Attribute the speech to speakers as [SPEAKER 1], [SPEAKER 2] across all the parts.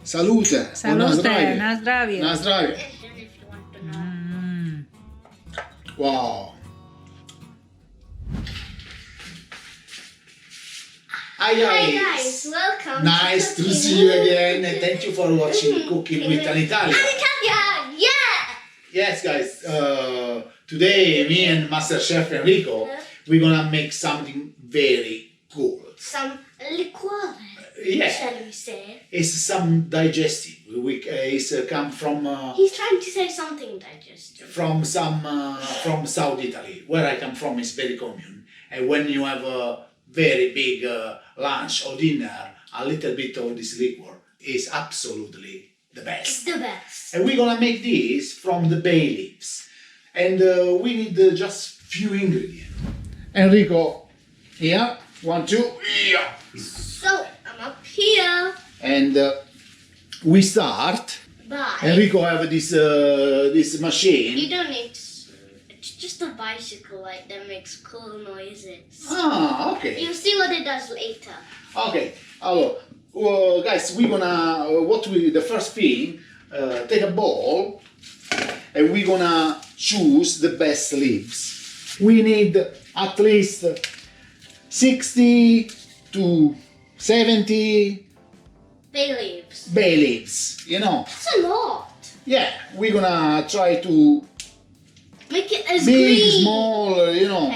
[SPEAKER 1] Salute.
[SPEAKER 2] Salute, na zdravie.
[SPEAKER 1] Na zdravie. Wow. Hi guys.
[SPEAKER 3] Welcome.
[SPEAKER 1] Nice to see you again and thank you for watching Cooking with an Italian.
[SPEAKER 3] Italian, yeah.
[SPEAKER 1] Yes guys, today me and Master Chef Enrico, we're gonna make something very cool.
[SPEAKER 3] Some liqueur.
[SPEAKER 1] Yeah.
[SPEAKER 3] Shall we say?
[SPEAKER 1] It's some digestive. It's come from
[SPEAKER 3] He's trying to say something digestive.
[SPEAKER 1] from South Italy, where I come from. Is very common, and when you have a very big lunch or dinner, a little bit of this liquor is absolutely the
[SPEAKER 3] It's
[SPEAKER 1] best.
[SPEAKER 3] the best.
[SPEAKER 1] And we're gonna make this from the bay leaves, and we need just few ingredients. Enrico, here, 1, 2, yeah.
[SPEAKER 3] So I'm up here.
[SPEAKER 1] And we start.
[SPEAKER 3] Bye.
[SPEAKER 1] Enrico have this machine.
[SPEAKER 3] You don't need. It's just a bicycle like that makes cool noises.
[SPEAKER 1] Ah, okay.
[SPEAKER 3] You'll see what it does later.
[SPEAKER 1] Okay. Guys, we're gonna the first thing, take a bowl, and we're gonna choose the best leaves. We need at least 60 to 70
[SPEAKER 3] Bay leaves.
[SPEAKER 1] bay leaves. You know.
[SPEAKER 3] That's a lot.
[SPEAKER 1] Yeah, we're gonna try to
[SPEAKER 3] Make it as
[SPEAKER 1] big,
[SPEAKER 3] green.
[SPEAKER 1] small. You know.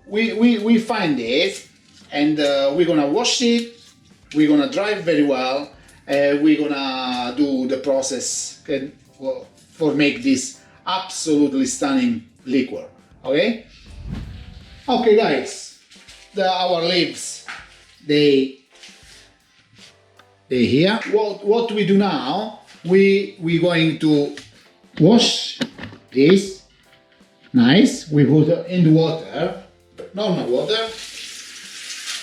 [SPEAKER 1] We find it, and we're gonna wash it. We're gonna dry it very well. We're gonna do the process for make this absolutely stunning liquor. Okay. Okay, guys. Our leaves, they here. What we do now? We're going to wash this. Nice. We put it in the water. Normal water.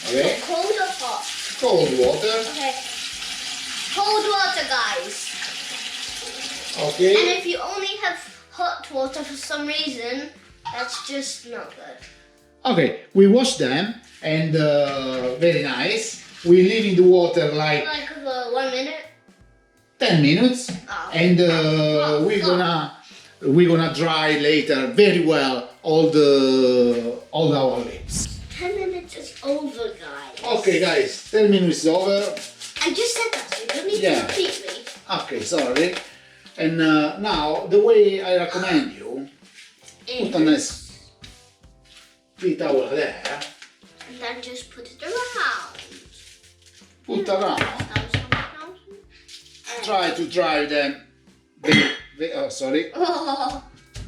[SPEAKER 1] Okay.
[SPEAKER 3] Cold or hot?
[SPEAKER 1] Cold water.
[SPEAKER 3] Okay. Cold water, guys.
[SPEAKER 1] Okay.
[SPEAKER 3] And if you only have hot water for some reason, that's just not good.
[SPEAKER 1] Okay. We wash them and very nice. We leave in the water like
[SPEAKER 3] Like 1 minute.
[SPEAKER 1] 10 minutes,
[SPEAKER 3] Oh.
[SPEAKER 1] and we're gonna dry later very well all our leaves.
[SPEAKER 3] 10 minutes is over, guys.
[SPEAKER 1] Okay, guys, 10 minutes is over.
[SPEAKER 3] I just said that, so you don't need
[SPEAKER 1] Yeah.
[SPEAKER 3] to repeat me.
[SPEAKER 1] Okay, sorry. And now the way I recommend you, put a nice tea towel there,
[SPEAKER 3] And then just put it around.
[SPEAKER 1] put around,
[SPEAKER 3] And
[SPEAKER 1] try to dry them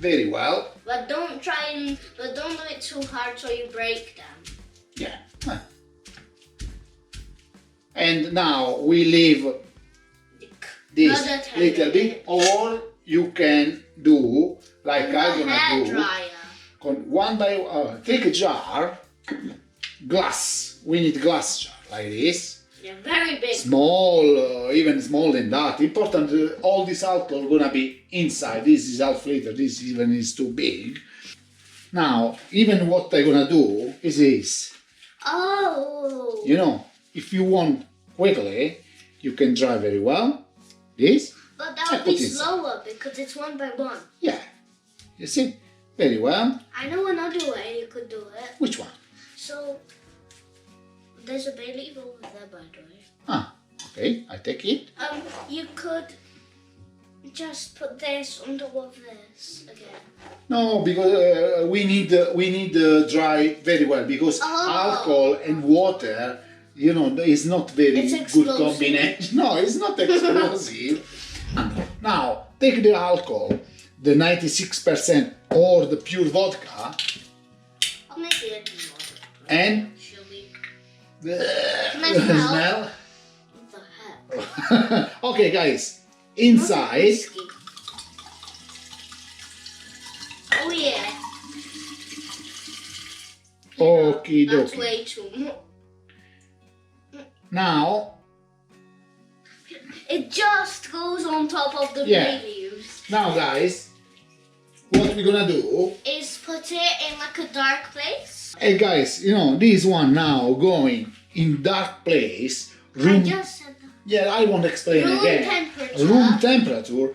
[SPEAKER 1] very well.
[SPEAKER 3] But don't do it too hard so you break them.
[SPEAKER 1] Yeah. And now we leave this
[SPEAKER 3] Another 10
[SPEAKER 1] little bit,
[SPEAKER 3] minutes.
[SPEAKER 1] or you can do like I'm
[SPEAKER 3] The
[SPEAKER 1] gonna
[SPEAKER 3] hair
[SPEAKER 1] do.
[SPEAKER 3] dryer.
[SPEAKER 1] One by take a jar, glass. We need glass jar like this.
[SPEAKER 3] They're very big.
[SPEAKER 1] Small, even smaller than that. Important. All this alcohol gonna be inside. This is half liter. This even is too big. Now, even what I'm gonna do is this.
[SPEAKER 3] Oh.
[SPEAKER 1] You know, if you want quickly, you can dry very well. This.
[SPEAKER 3] But that
[SPEAKER 1] I
[SPEAKER 3] would be
[SPEAKER 1] put it-
[SPEAKER 3] slower because it's 1 by 1.
[SPEAKER 1] Yeah. You see? Very well.
[SPEAKER 3] I know another way you could do it.
[SPEAKER 1] Which one?
[SPEAKER 3] So, there's a bay leaf over there, by the way.
[SPEAKER 1] Ah, okay. I take it.
[SPEAKER 3] You could just put this on top of this again.
[SPEAKER 1] No, because we need dry very well because
[SPEAKER 3] Oh.
[SPEAKER 1] alcohol and water, you know, is not very
[SPEAKER 3] It's
[SPEAKER 1] good
[SPEAKER 3] explosive.
[SPEAKER 1] combination. No, it's not explosive. Now take the alcohol, the 96% or the pure vodka,
[SPEAKER 3] I'll make it more.
[SPEAKER 1] and
[SPEAKER 3] Shall we?
[SPEAKER 1] the
[SPEAKER 3] I smell?
[SPEAKER 1] smell.
[SPEAKER 3] What the heck?
[SPEAKER 1] Okay, guys, inside.
[SPEAKER 3] Whiskey. Oh yeah.
[SPEAKER 1] Okie
[SPEAKER 3] That's
[SPEAKER 1] dokie.
[SPEAKER 3] way too much.
[SPEAKER 1] Now,
[SPEAKER 3] It just goes on top of the
[SPEAKER 1] Yeah.
[SPEAKER 3] bay leaves.
[SPEAKER 1] now, guys, what we're gonna do?
[SPEAKER 3] Is put it in like a dark place.
[SPEAKER 1] Hey guys, you know, this one now going in dark place,
[SPEAKER 3] I
[SPEAKER 1] room.
[SPEAKER 3] just said that.
[SPEAKER 1] Yeah, I won't explain
[SPEAKER 3] Room
[SPEAKER 1] again.
[SPEAKER 3] temperature.
[SPEAKER 1] Room temperature.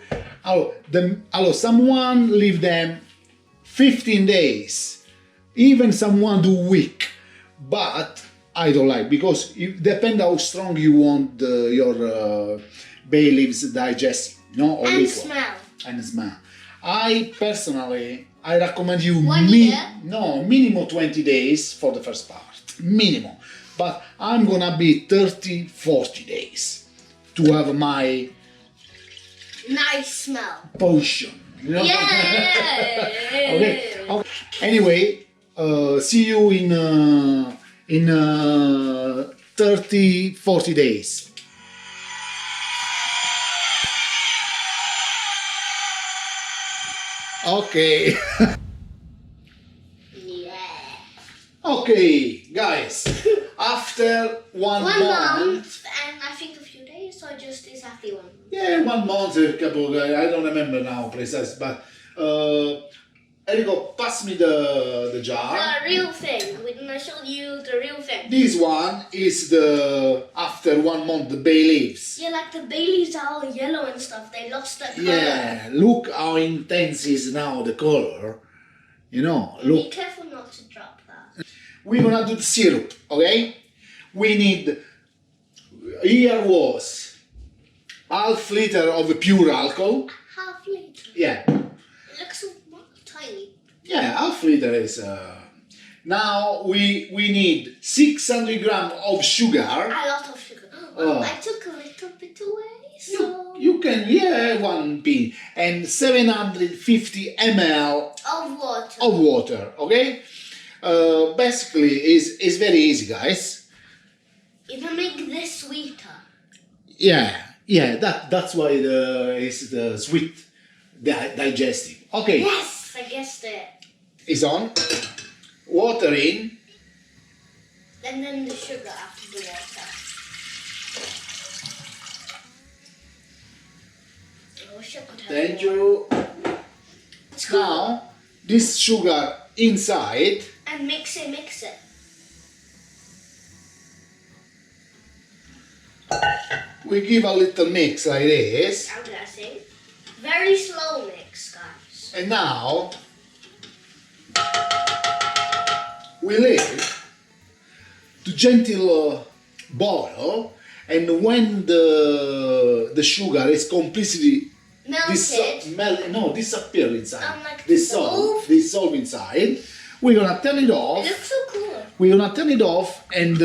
[SPEAKER 1] Someone leave them 15 days. Even someone do week. But I don't like, because it depends how strong you want your bay leaves digesting, or
[SPEAKER 3] And
[SPEAKER 1] liquor.
[SPEAKER 3] smell.
[SPEAKER 1] And smell. I personally, I recommend you
[SPEAKER 3] 1 year?
[SPEAKER 1] minimum 20 days for the first part, minimum. But I'm gonna be 30, 40 days to have my
[SPEAKER 3] Nice smell.
[SPEAKER 1] potion.
[SPEAKER 3] Yeah.
[SPEAKER 1] Okay. Anyway, see you in 30, 40 days. Okay.
[SPEAKER 3] Yeah.
[SPEAKER 1] Okay, guys. After one
[SPEAKER 3] One
[SPEAKER 1] month.
[SPEAKER 3] month and I think a few days, or just exactly 1 month.
[SPEAKER 1] Yeah, 1 month, a couple. I don't remember now precise, but Enrico, pass me the jar.
[SPEAKER 3] The real thing. We're gonna show you the real thing.
[SPEAKER 1] This one is the after 1 month the bay leaves.
[SPEAKER 3] Yeah, like the bay leaves are all yellow and stuff. They lost their color.
[SPEAKER 1] Yeah, look how intense is now the color.
[SPEAKER 3] Be
[SPEAKER 1] Look.
[SPEAKER 3] careful not to drop that.
[SPEAKER 1] We're gonna do the syrup, okay? We need. Here was half liter of pure alcohol.
[SPEAKER 3] Half liter.
[SPEAKER 1] Yeah.
[SPEAKER 3] It looks so tiny.
[SPEAKER 1] Yeah, half liter is. Now we need 600 grams of sugar.
[SPEAKER 3] A lot of sugar.
[SPEAKER 1] Oh.
[SPEAKER 3] I took a little bit away, so.
[SPEAKER 1] You can, 1 pin and 750 ml
[SPEAKER 3] Of water.
[SPEAKER 1] of water. Okay. Basically, is very easy, guys.
[SPEAKER 3] You can make this sweeter.
[SPEAKER 1] Yeah. That's why it's the sweet digestive. Okay.
[SPEAKER 3] Yes, I guessed it.
[SPEAKER 1] It's on. Water in.
[SPEAKER 3] And then the sugar after the water. I wish I could have
[SPEAKER 1] Thank
[SPEAKER 3] more.
[SPEAKER 1] you.
[SPEAKER 3] It's cool.
[SPEAKER 1] Now this sugar inside.
[SPEAKER 3] And mix it.
[SPEAKER 1] We give a little mix like this.
[SPEAKER 3] I'm guessing. Very slow mix, guys.
[SPEAKER 1] And now we leave to gentle boil, and when the sugar is completely
[SPEAKER 3] Melted.
[SPEAKER 1] disappear inside,
[SPEAKER 3] Like
[SPEAKER 1] dissolve inside, we're gonna turn it
[SPEAKER 3] It
[SPEAKER 1] off.
[SPEAKER 3] looks so cool.
[SPEAKER 1] We're gonna turn it off, and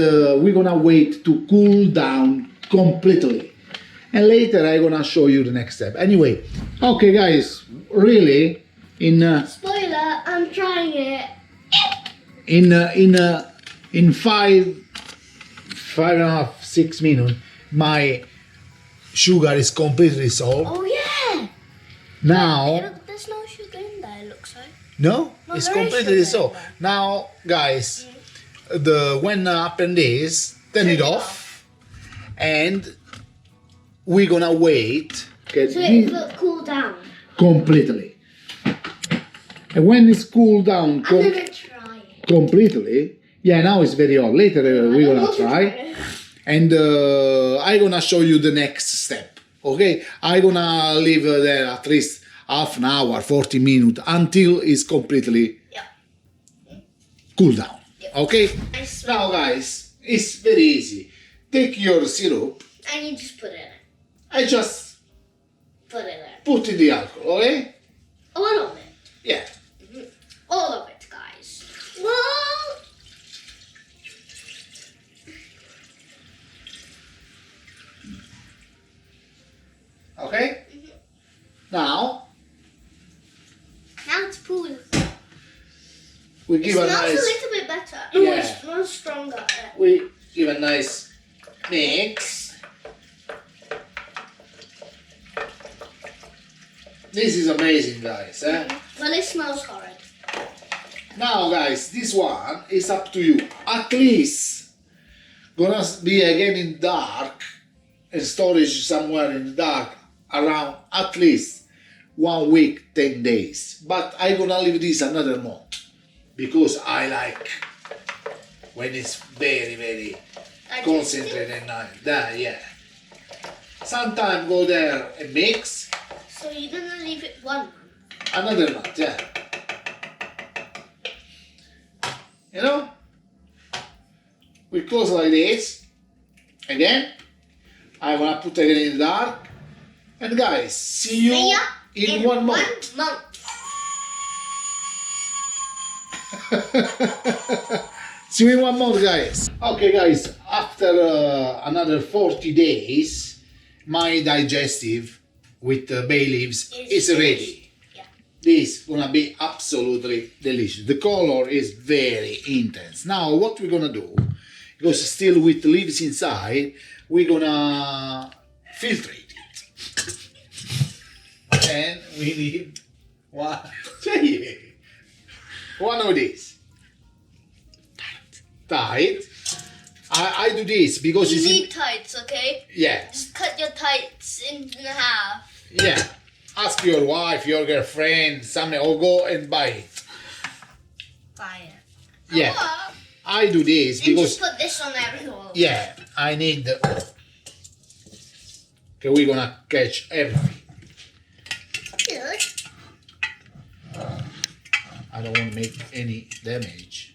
[SPEAKER 1] we're gonna wait to cool down completely. And later I'm gonna show you the next step. Anyway, okay, guys, really
[SPEAKER 3] Spoiler, I'm trying it.
[SPEAKER 1] in 5.5, 6 minutes, my sugar is completely dissolved.
[SPEAKER 3] Oh yeah.
[SPEAKER 1] Now,
[SPEAKER 3] Look, there's no sugar in there, it looks like.
[SPEAKER 1] no,
[SPEAKER 3] No,
[SPEAKER 1] it's
[SPEAKER 3] there is
[SPEAKER 1] completely
[SPEAKER 3] sugar
[SPEAKER 1] dissolved.
[SPEAKER 3] in there.
[SPEAKER 1] Now, guys, when happen this, turn it off, and we're gonna wait. Okay,
[SPEAKER 3] So it will cool down.
[SPEAKER 1] completely. And when it's cooled down
[SPEAKER 3] I'm gonna try it.
[SPEAKER 1] completely, now it's very hot. Later we're gonna try, and I'm gonna show you the next step. Okay, I'm gonna leave there at least half an hour, 40 minutes until it's completely cool down.
[SPEAKER 3] Yep.
[SPEAKER 1] Okay.
[SPEAKER 3] I smell.
[SPEAKER 1] Now, guys, it's very easy. Take your syrup
[SPEAKER 3] And you just put it in.
[SPEAKER 1] and just
[SPEAKER 3] Put it in.
[SPEAKER 1] put in the alcohol. Okay.
[SPEAKER 3] All of it.
[SPEAKER 1] Yeah.
[SPEAKER 3] All of it, guys. Whoa!
[SPEAKER 1] Okay. Now
[SPEAKER 3] Now it's pool.
[SPEAKER 1] we
[SPEAKER 3] It
[SPEAKER 1] give a
[SPEAKER 3] smells a
[SPEAKER 1] nice.
[SPEAKER 3] little bit better. No,
[SPEAKER 1] Yeah.
[SPEAKER 3] it smells stronger.
[SPEAKER 1] We give a nice mix. This is amazing, guys.
[SPEAKER 3] Well, it smells horrid.
[SPEAKER 1] Now, guys, this one is up to you. At least gonna be again in dark and storage somewhere in the dark around at least 1 week, 10 days. But I'm gonna leave this another month because I like when it's very, very concentrated and nice. That, yeah. Sometimes go there and mix.
[SPEAKER 3] So you're gonna leave it 1 month.
[SPEAKER 1] Another month, yeah. You know? We close like this. Again. I wanna put it in the dark. And guys, see you
[SPEAKER 3] See ya
[SPEAKER 1] in 1 month.
[SPEAKER 3] 1 month.
[SPEAKER 1] See you in 1 month, guys. Okay, guys, after another 40 days, my digestive with Bay Leaves is ready.
[SPEAKER 3] Yeah.
[SPEAKER 1] This gonna be absolutely delicious. The color is very intense. Now, what we're gonna do, because still with leaves inside, we're gonna filtrate it. And we need one of these. Tight. I do this because
[SPEAKER 3] You
[SPEAKER 1] it's
[SPEAKER 3] need tights, okay?
[SPEAKER 1] yeah.
[SPEAKER 3] Just cut your tights in half.
[SPEAKER 1] Yeah. Ask your wife, your girlfriend, something, or go and buy it.
[SPEAKER 3] Buy it.
[SPEAKER 1] Yeah.
[SPEAKER 3] Or,
[SPEAKER 1] I do this
[SPEAKER 3] and
[SPEAKER 1] because
[SPEAKER 3] just put this on everyone.
[SPEAKER 1] yeah, I need the okay, we're gonna catch everything.
[SPEAKER 3] Good.
[SPEAKER 1] I don't want to make any damage.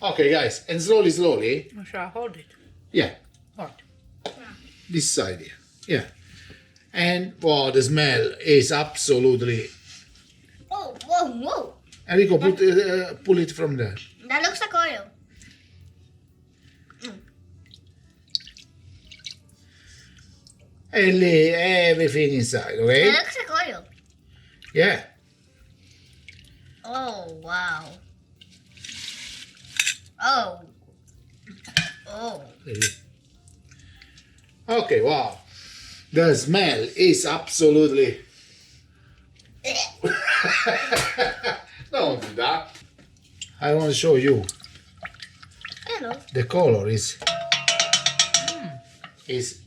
[SPEAKER 1] Okay, guys, and slowly, slowly.
[SPEAKER 2] Shall I hold it?
[SPEAKER 1] Yeah,
[SPEAKER 2] What?
[SPEAKER 1] this side here. Yeah. And wow, the smell is absolutely.
[SPEAKER 3] Oh, whoa, whoa.
[SPEAKER 1] Enrico, pull it from there.
[SPEAKER 3] That looks like oil.
[SPEAKER 1] And lay everything inside, okay?
[SPEAKER 3] That looks like oil.
[SPEAKER 1] Yeah.
[SPEAKER 3] Oh, wow. Oh. Oh.
[SPEAKER 1] Okay, wow. The smell is absolutely. Don't do that. I want to show you.
[SPEAKER 3] Hello.
[SPEAKER 1] The color is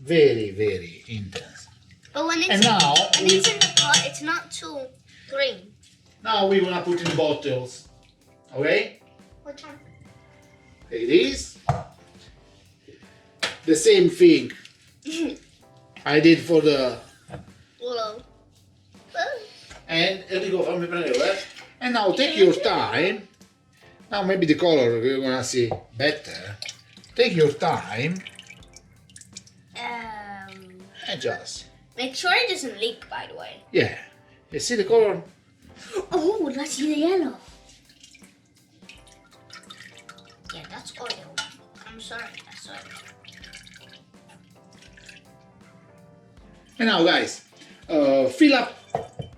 [SPEAKER 1] very, very intense.
[SPEAKER 3] But when it's,
[SPEAKER 1] And now
[SPEAKER 3] when it's in the pot, it's not too green.
[SPEAKER 1] Now we're gonna put in bottles. Okay?
[SPEAKER 3] What time?
[SPEAKER 1] Take this. The same thing I did for the.
[SPEAKER 3] Hello.
[SPEAKER 1] And Enrico, fammi prendere. And now take your time. Now maybe the color we're gonna see better. Take your time and just.
[SPEAKER 3] Make sure it doesn't leak, by the way.
[SPEAKER 1] Yeah. You see the color?
[SPEAKER 3] Oh, let's see the yellow. Yeah, that's oil. I'm sorry, that's oil.
[SPEAKER 1] And now guys, fill up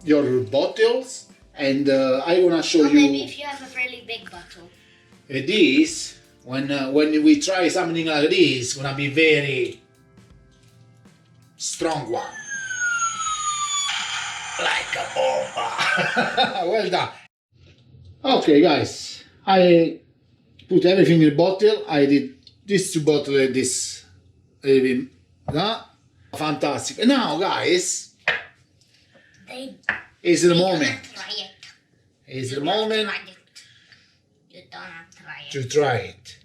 [SPEAKER 1] your bottles and I'm gonna show
[SPEAKER 3] Or
[SPEAKER 1] you
[SPEAKER 3] maybe if you have a really big bottle.
[SPEAKER 1] this. When we try something like this, gonna be very strong one. Like a bomba. Well done. Okay guys, I put everything in the bottle. I did these 2 bottles like this. Fantastic. And now guys, is the moment.
[SPEAKER 3] Try it.
[SPEAKER 1] Is the moment
[SPEAKER 3] Try it. You don't try it.
[SPEAKER 1] to try it.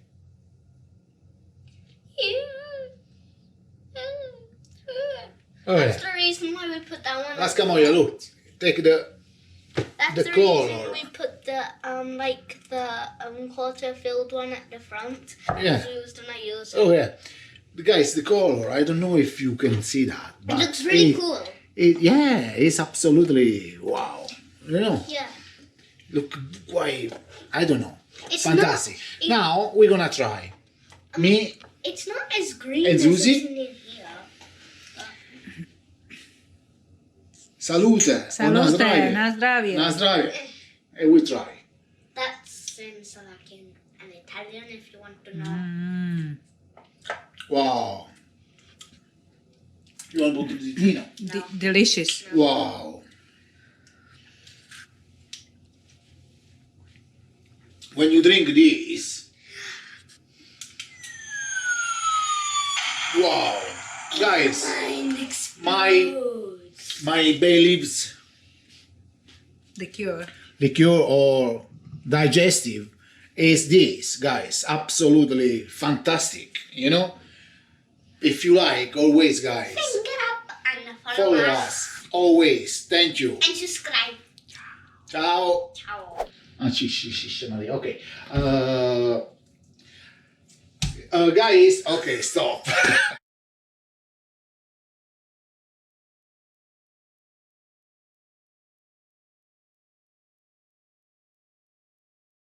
[SPEAKER 3] That's the reason why we put that one.
[SPEAKER 1] Let's come on, look. Take the
[SPEAKER 3] That's
[SPEAKER 1] the
[SPEAKER 3] the
[SPEAKER 1] color.
[SPEAKER 3] reason we put the like the quarter filled one at the front.
[SPEAKER 1] Yeah.
[SPEAKER 3] So we was gonna use it.
[SPEAKER 1] Oh yeah, guys, the color. I don't know if you can see that,
[SPEAKER 3] It
[SPEAKER 1] but
[SPEAKER 3] looks really cool.
[SPEAKER 1] Yeah, it's absolutely wow. You know,
[SPEAKER 3] Yeah.
[SPEAKER 1] look why I don't know.
[SPEAKER 3] It's
[SPEAKER 1] Fantastic.
[SPEAKER 3] not- it-
[SPEAKER 1] Now we're gonna try. Me
[SPEAKER 3] It's not as green
[SPEAKER 1] And
[SPEAKER 3] as
[SPEAKER 1] Susie?
[SPEAKER 3] it's in here.
[SPEAKER 1] salute.
[SPEAKER 2] Salute, na zdravie.
[SPEAKER 1] Na zdravie. And we try.
[SPEAKER 3] That's in Slovakian and Italian if you want to know.
[SPEAKER 2] Mm.
[SPEAKER 1] Wow. You want to put the Tino?
[SPEAKER 2] Delicious.
[SPEAKER 1] Wow. When you drink this, wow, guys, my Bay Leaves
[SPEAKER 2] Liqueur.
[SPEAKER 1] liqueur or digestive is this, guys, absolutely fantastic, you know. if you like, always, guys.
[SPEAKER 3] Finger up and
[SPEAKER 1] Follow us. Always. Thank you.
[SPEAKER 3] And subscribe.
[SPEAKER 1] Ciao.
[SPEAKER 3] Ciao.
[SPEAKER 1] Maria. Okay. Guys, okay, stop.